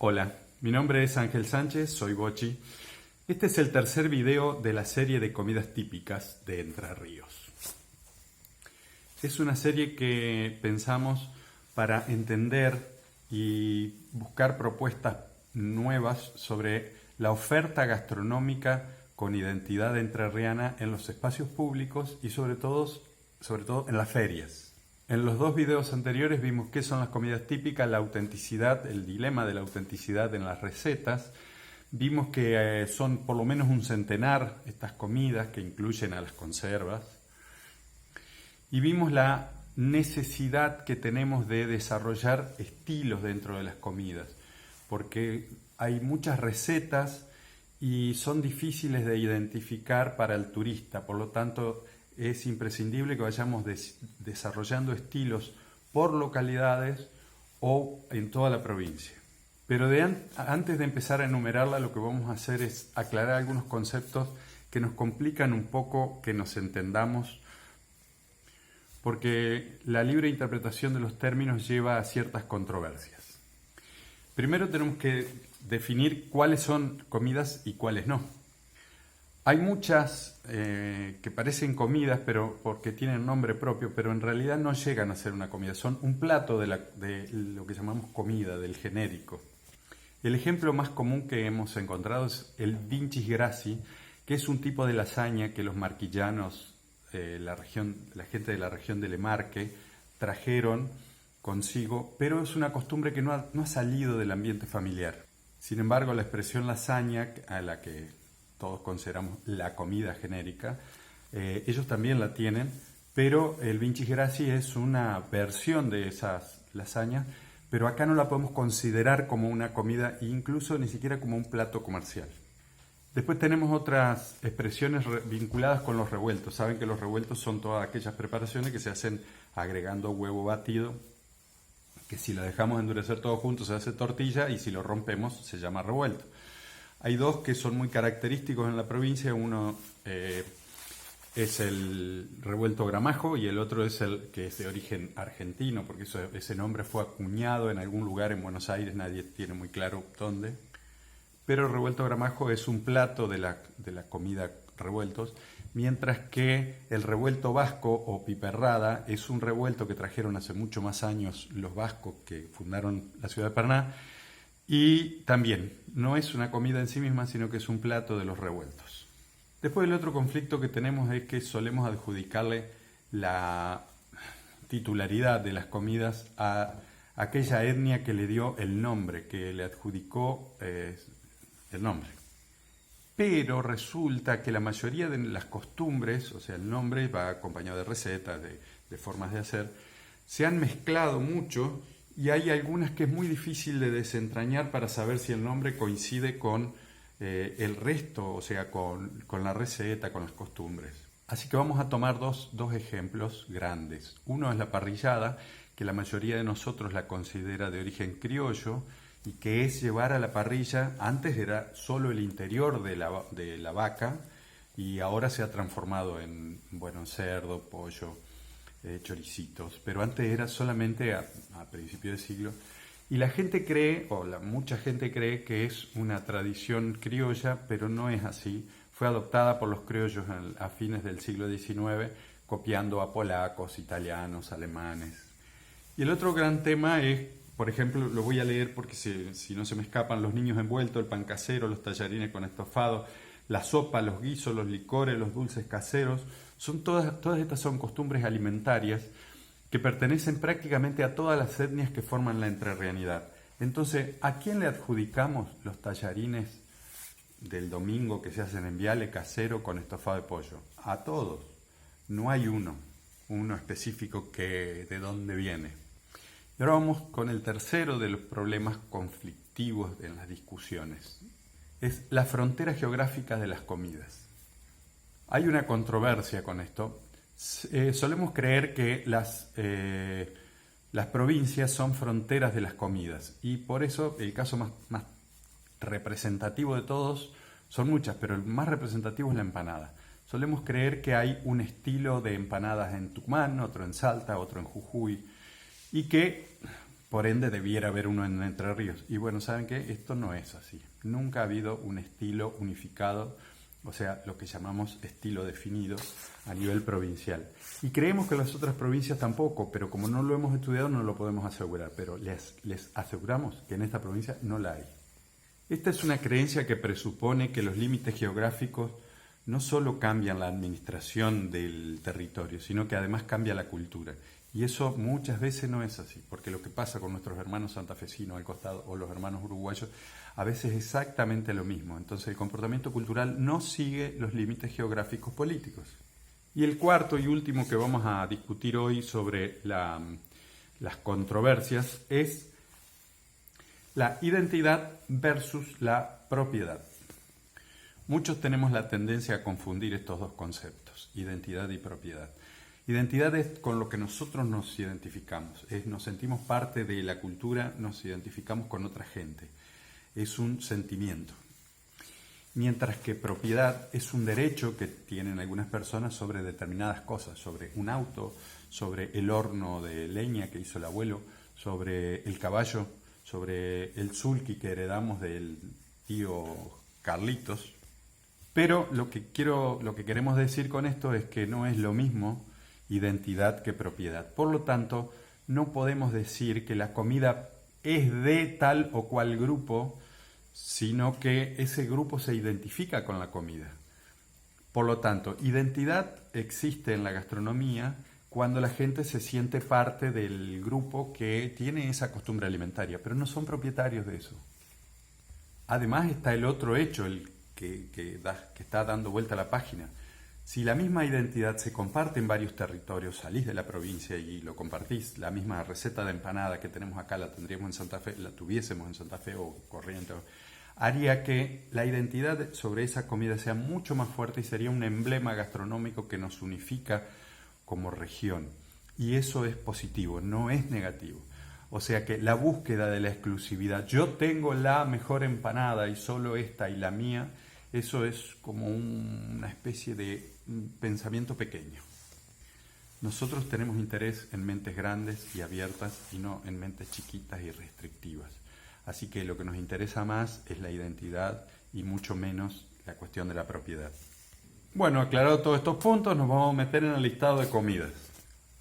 Hola, mi nombre es Ángel Sánchez, soy Bochi. Este es el tercer video de la serie de comidas típicas de Entre Ríos. Es una serie que pensamos para entender y buscar propuestas nuevas sobre la oferta gastronómica con identidad entrerriana en los espacios públicos y sobre todo en las ferias. En los dos videos anteriores vimos qué son las comidas típicas, la autenticidad, el dilema de la autenticidad en las recetas. Vimos que son por lo menos un centenar estas comidas que incluyen a las conservas. Y vimos la necesidad que tenemos de desarrollar estilos dentro de las comidas, porque hay muchas recetas y son difíciles de identificar para el turista, por lo tanto es imprescindible que vayamos desarrollando estilos por localidades o en toda la provincia. Pero antes de empezar a enumerarla, lo que vamos a hacer es aclarar algunos conceptos que nos complican un poco que nos entendamos, porque la libre interpretación de los términos lleva a ciertas controversias. Primero tenemos que definir cuáles son comidas y cuáles no. Hay muchas que parecen comidas pero porque tienen nombre propio, pero en realidad no llegan a ser una comida. Son un plato de lo que llamamos comida, del genérico. El ejemplo más común que hemos encontrado es el vincis grassi, que es un tipo de lasaña que los marquillanos, la gente de la región de Lemarque, trajeron consigo, pero es una costumbre que no ha salido del ambiente familiar. Sin embargo, la expresión lasaña, a la que todos consideramos la comida genérica, ellos también la tienen, pero el vincis grassi es una versión de esas lasañas, pero acá no la podemos considerar como una comida, incluso ni siquiera como un plato comercial. Después tenemos otras expresiones vinculadas con los revueltos. Saben que los revueltos son todas aquellas preparaciones que se hacen agregando huevo batido, que si lo dejamos endurecer todo junto se hace tortilla y si lo rompemos se llama revuelto. Hay dos que son muy característicos en la provincia. Uno es el revuelto Gramajo y el otro es el que es de origen argentino, porque ese nombre fue acuñado en algún lugar en Buenos Aires, nadie tiene muy claro dónde. Pero el revuelto Gramajo es un plato de la comida revueltos, mientras que el revuelto vasco o piperrada es un revuelto que trajeron hace mucho más años los vascos que fundaron la ciudad de Paraná. Y también no es una comida en sí misma, sino que es un plato de los revueltos. Después el otro conflicto que tenemos es que solemos adjudicarle la titularidad de las comidas a aquella etnia que le dio el nombre, que le adjudicó el nombre. Pero resulta que la mayoría de las costumbres, o sea, el nombre va acompañado de recetas, de formas de hacer, se han mezclado mucho. Y hay algunas que es muy difícil de desentrañar para saber si el nombre coincide con el resto, o sea, con la receta, con las costumbres. Así que vamos a tomar dos ejemplos grandes. Uno es la parrillada, que la mayoría de nosotros la considera de origen criollo, y que es llevar a la parrilla, antes era solo el interior de la vaca, y ahora se ha transformado en, cerdo, pollo, choricitos, pero antes era solamente a principios de siglo, y la gente cree, mucha gente cree que es una tradición criolla, pero no es así. Fue adoptada por los criollos a fines del siglo XIX, copiando a polacos, italianos, alemanes. Y el otro gran tema es, por ejemplo, lo voy a leer porque si no se me escapan: los niños envueltos, el pan casero, los tallarines con estofado, la sopa, los guisos, los licores, los dulces caseros. Todas estas son costumbres alimentarias que pertenecen prácticamente a todas las etnias que forman la entrerrianidad. Entonces, ¿a quién le adjudicamos los tallarines del domingo que se hacen en Viale casero con estofado de pollo? A todos. No hay uno específico que de dónde viene. Y ahora vamos con el tercero de los problemas conflictivos en las discusiones. Es la frontera geográfica de las comidas. Hay una controversia con esto. Solemos creer que las provincias son fronteras de las comidas, y por eso el caso más representativo de todos, son muchas, pero el más representativo es la empanada. Solemos creer que hay un estilo de empanadas en Tucumán, otro en Salta, otro en Jujuy, y que por ende debiera haber uno en Entre Ríos. Y bueno, ¿saben qué? Esto no es así. Nunca ha habido un estilo unificado, o sea, lo que llamamos estilo definido a nivel provincial. Y creemos que las otras provincias tampoco, pero como no lo hemos estudiado no lo podemos asegurar, pero les aseguramos que en esta provincia no la hay. Esta es una creencia que presupone que los límites geográficos no solo cambian la administración del territorio, sino que además cambia la cultura. Y eso muchas veces no es así, porque lo que pasa con nuestros hermanos santafesinos al costado o los hermanos uruguayos a veces es exactamente lo mismo. Entonces el comportamiento cultural no sigue los límites geográficos políticos. Y el cuarto y último que vamos a discutir hoy sobre las controversias es la identidad versus la propiedad. Muchos tenemos la tendencia a confundir estos dos conceptos, identidad y propiedad. Identidad es con lo que nosotros nos identificamos, nos sentimos parte de la cultura, nos identificamos con otra gente, es un sentimiento. Mientras que propiedad es un derecho que tienen algunas personas sobre determinadas cosas, sobre un auto, sobre el horno de leña que hizo el abuelo, sobre el caballo, sobre el sulky que heredamos del tío Carlitos. Pero lo que queremos decir con esto es que no es lo mismo identidad que propiedad. Por lo tanto, no podemos decir que la comida es de tal o cual grupo, sino que ese grupo se identifica con la comida. Por lo tanto, identidad existe en la gastronomía cuando la gente se siente parte del grupo que tiene esa costumbre alimentaria, pero no son propietarios de eso. Además está el otro hecho, el que está dando vuelta a la página. Si la misma identidad se comparte en varios territorios, salís de la provincia y lo compartís, la misma receta de empanada que tenemos acá la tendríamos en Santa Fe, la tuviésemos en Santa Fe o Corrientes, haría que la identidad sobre esa comida sea mucho más fuerte y sería un emblema gastronómico que nos unifica como región. Y eso es positivo, no es negativo. O sea que la búsqueda de la exclusividad, yo tengo la mejor empanada y solo esta y la mía, eso es como una especie de pensamiento pequeño. Nosotros tenemos interés en mentes grandes y abiertas y no en mentes chiquitas y restrictivas. Así que lo que nos interesa más es la identidad y mucho menos la cuestión de la propiedad. Bueno, aclarado todos estos puntos, nos vamos a meter en el listado de comidas.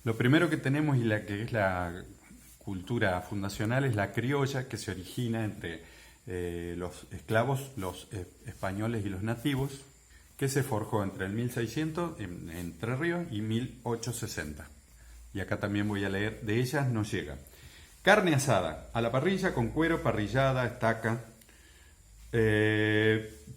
Lo primero que tenemos y la que es la cultura fundacional es la criolla, que se origina entre los esclavos, los españoles y los nativos, que se forjó entre el 1600 en Entre Ríos y 1860. Y acá también voy a leer, de ellas nos llega. Carne asada, a la parrilla con cuero, parrillada, estaca.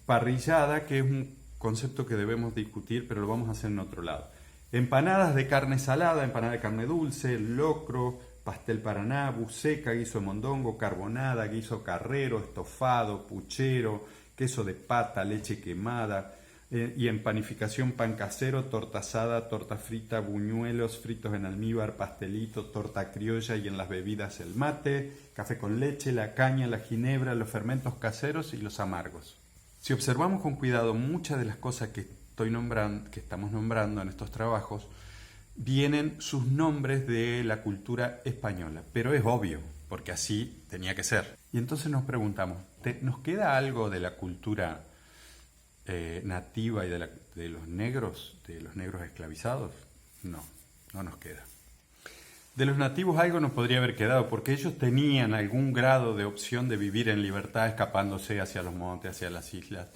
Parrillada, que es un concepto que debemos discutir, pero lo vamos a hacer en otro lado. Empanadas de carne salada, empanada de carne dulce, locro, pastel paraná, buceca, guiso de mondongo, carbonada, guiso carrero, estofado, puchero, queso de pata, leche quemada y en panificación pan casero, torta asada, torta frita, buñuelos fritos en almíbar, pastelito, torta criolla y en las bebidas el mate, café con leche, la caña, la ginebra, los fermentos caseros y los amargos. Si observamos con cuidado muchas de las cosas que estamos nombrando en estos trabajos, vienen sus nombres de la cultura española, pero es obvio, porque así tenía que ser. Y entonces nos preguntamos, ¿nos queda algo de la cultura nativa y de los negros esclavizados? No nos queda. De los nativos algo nos podría haber quedado, porque ellos tenían algún grado de opción de vivir en libertad, escapándose hacia los montes, hacia las islas,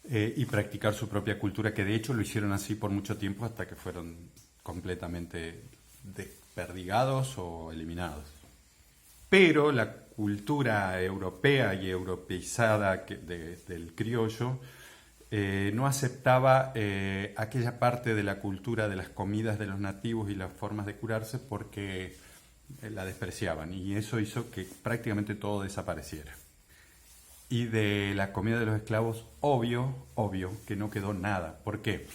y practicar su propia cultura, que de hecho lo hicieron así por mucho tiempo hasta que fueron completamente desperdigados o eliminados. Pero la cultura europea y europeizada del criollo no aceptaba aquella parte de la cultura de las comidas de los nativos y las formas de curarse porque la despreciaban, y eso hizo que prácticamente todo desapareciera. Y de la comida de los esclavos, obvio que no quedó nada. ¿Por qué?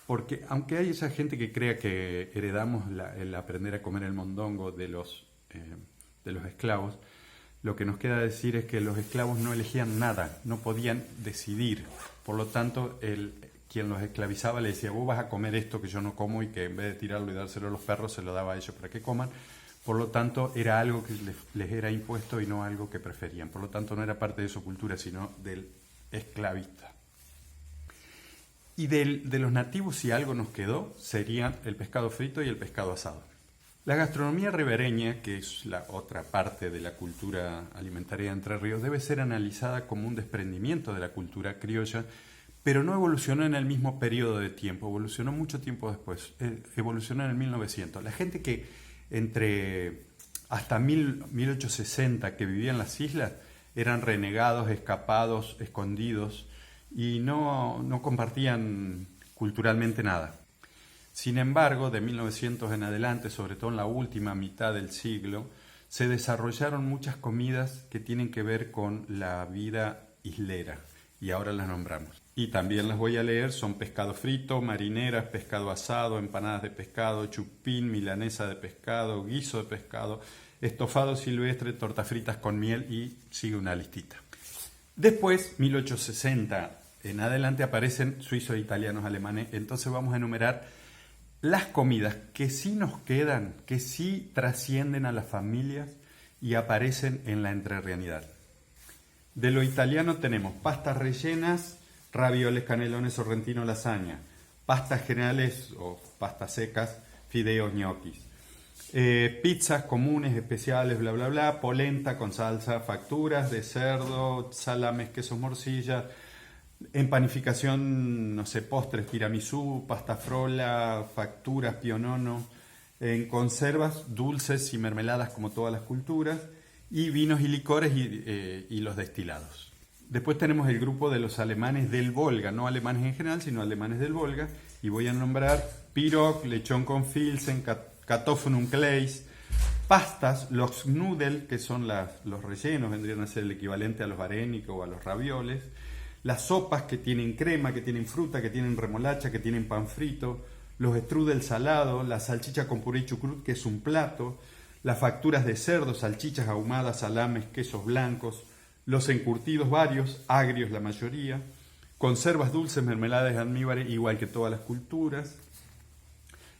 Porque aunque hay esa gente que crea que heredamos el aprender a comer el mondongo de los esclavos, lo que nos queda decir es que los esclavos no elegían nada, no podían decidir. Por lo tanto, quien los esclavizaba le decía, vos vas a comer esto que yo no como, y que en vez de tirarlo y dárselo a los perros, se lo daba a ellos para que coman, Por lo tanto, era algo que les era impuesto y no algo que preferían. Por lo tanto, no era parte de su cultura, sino del esclavista. Y de los nativos, si algo nos quedó, serían el pescado frito y el pescado asado. La gastronomía ribereña, que es la otra parte de la cultura alimentaria de Entre Ríos, debe ser analizada como un desprendimiento de la cultura criolla, pero no evolucionó en el mismo periodo de tiempo, evolucionó mucho tiempo después, evolucionó en el 1900. La gente que hasta 1860 que vivía en las islas eran renegados, escapados, escondidos y no compartían culturalmente nada. Sin embargo, de 1900 en adelante, sobre todo en la última mitad del siglo, se desarrollaron muchas comidas que tienen que ver con la vida islera, y ahora las nombramos. Y también las voy a leer, son pescado frito, marineras, pescado asado, empanadas de pescado, chupín, milanesa de pescado, guiso de pescado, estofado silvestre, tortas fritas con miel y sigue una listita. Después, 1860 en adelante, aparecen suizos, italianos, alemanes, entonces vamos a enumerar las comidas que sí nos quedan, que sí trascienden a las familias y aparecen en la entrerrianidad. De lo italiano tenemos pastas rellenas, ravioles, canelones, sorrentino, lasaña, pastas generales o pastas secas, fideos, ñoquis, pizzas comunes, especiales, bla, bla, bla, polenta con salsa, facturas de cerdo, salames, quesos, morcilla, en panificación, no sé, postres, tiramisú, pasta frola, facturas, pionono, en conservas, dulces y mermeladas como todas las culturas, y vinos y licores y los destilados. Después tenemos el grupo de los alemanes del Volga, no alemanes en general, sino alemanes del Volga, y voy a nombrar pirog, lechón con filsen, Kartoffelnudelkleis, pastas, los Knödel, que son los rellenos, vendrían a ser el equivalente a los varenicos o a los ravioles, las sopas que tienen crema, que tienen fruta, que tienen remolacha, que tienen pan frito, los strudel salado, la salchicha con puré y chucrut, que es un plato, las facturas de cerdo, salchichas ahumadas, salames, quesos blancos, los encurtidos varios, agrios la mayoría, conservas dulces, mermeladas, almíbares, igual que todas las culturas,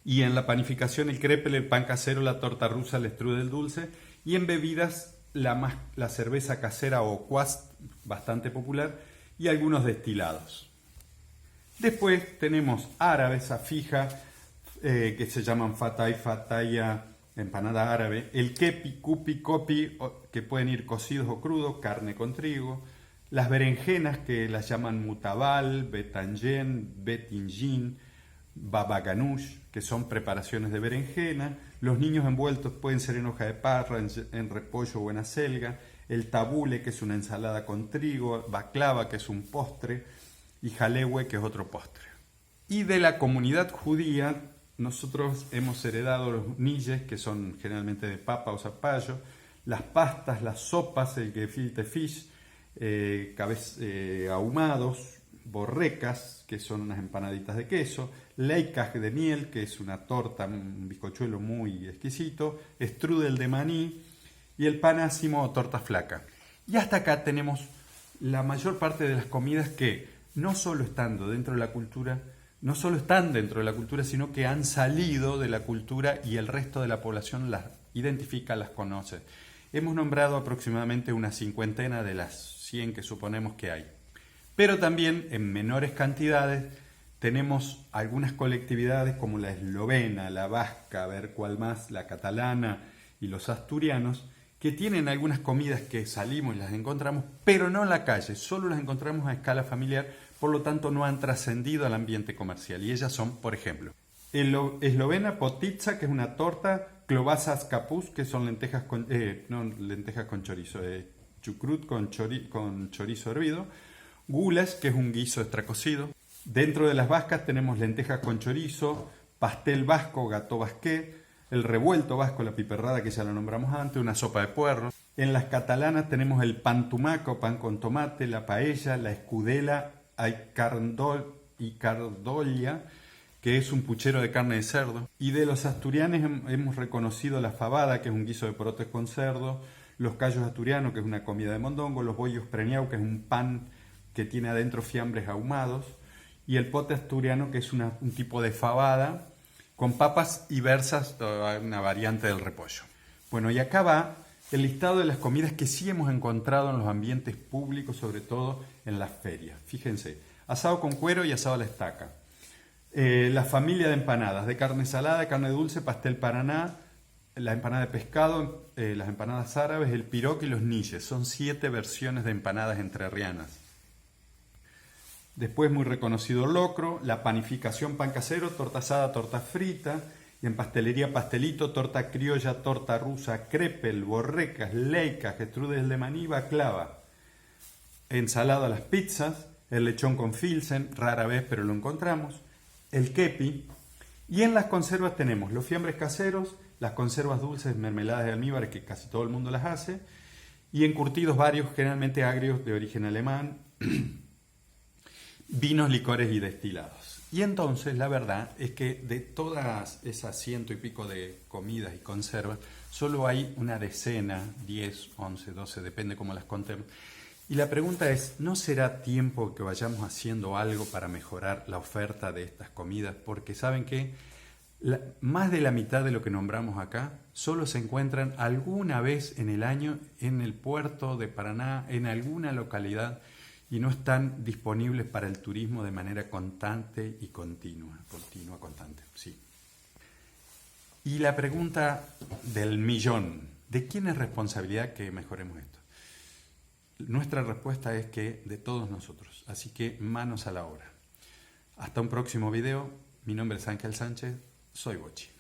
y en la panificación el crepel, el pan casero, la torta rusa, el strudel dulce, y en bebidas la cerveza casera o kvass, bastante popular, y algunos destilados. Después tenemos árabes a fija, que se llaman fatay, fataya, empanada árabe, el kepi, kupi, kopi, que pueden ir cocidos o crudos, carne con trigo, las berenjenas que las llaman mutabal, betanjen, betinjin, baba ganoush, que son preparaciones de berenjena, los niños envueltos pueden ser en hoja de parra, en repollo o en acelga, el tabule, que es una ensalada con trigo, baklava, que es un postre, y jalewe, que es otro postre. Y de la comunidad judía, nosotros hemos heredado los niyes, que son generalmente de papa o zapallo, las pastas, las sopas, el gefilte fish, ahumados, borrecas, que son unas empanaditas de queso, leikaj de miel, que es una torta, un bizcochuelo muy exquisito, strudel de maní, y el pan ácimo o torta flaca. Y hasta acá tenemos la mayor parte de las comidas que no solo están dentro de la cultura, sino que han salido de la cultura y el resto de la población las identifica, las conoce. Hemos nombrado aproximadamente una 50 de las 100 que suponemos que hay. Pero también en menores cantidades tenemos algunas colectividades como la eslovena, la vasca, a ver cuál más, la catalana y los asturianos, que tienen algunas comidas que salimos y las encontramos, pero no en la calle, solo las encontramos a escala familiar, por lo tanto no han trascendido al ambiente comercial. Y ellas son, por ejemplo, eslovena potica, que es una torta, klobasas kapus, que son lentejas con chorizo, chucrut con chorizo hervido, gulas, que es un guiso extracocido. Dentro de las vascas tenemos lentejas con chorizo, pastel vasco, gato basqué, el revuelto vasco, la piperrada, que ya lo nombramos antes, una sopa de puerro. En las catalanas tenemos el pan tumaco, pan con tomate, la paella, la escudela y cardolla, que es un puchero de carne de cerdo. Y de los asturianos hemos reconocido la fabada, que es un guiso de porotes con cerdo, los callos asturianos, que es una comida de mondongo, los bollos preñau, que es un pan que tiene adentro fiambres ahumados, y el pote asturiano, que es un tipo de fabada con papas y berzas, una variante del repollo. Bueno, y acá va el listado de las comidas que sí hemos encontrado en los ambientes públicos, sobre todo en las ferias. Fíjense, asado con cuero y asado a la estaca. La familia de empanadas, de carne salada, carne dulce, pastel paraná, la empanada de pescado, las empanadas árabes, el piroque y los niches. Son 7 versiones de empanadas entrerrianas. Después muy reconocido locro, la panificación pan casero, torta asada, torta frita, y en pastelería pastelito, torta criolla, torta rusa, crepel, borrecas, leicas, strudel de maní, baklava. Ensalada a las pizzas, el lechón con filsen, rara vez pero lo encontramos, el kepi, y en las conservas tenemos los fiambres caseros, las conservas dulces, mermeladas de almíbar, que casi todo el mundo las hace, y encurtidos varios, generalmente agrios de origen alemán, vinos, licores y destilados. Y entonces la verdad es que de todas esas 100 y pico de comidas y conservas, solo hay una decena, 10, 11, 12, depende cómo las contemos. Y la pregunta es, ¿no será tiempo que vayamos haciendo algo para mejorar la oferta de estas comidas? Porque saben que más de la mitad de lo que nombramos acá solo se encuentran alguna vez en el año en el puerto de Paraná, en alguna localidad, y no están disponibles para el turismo de manera constante y continua, constante, sí. Y la pregunta del millón, ¿de quién es responsabilidad que mejoremos esto? Nuestra respuesta es que de todos nosotros, así que manos a la obra. Hasta un próximo video, mi nombre es Ángel Sánchez, soy Bochi.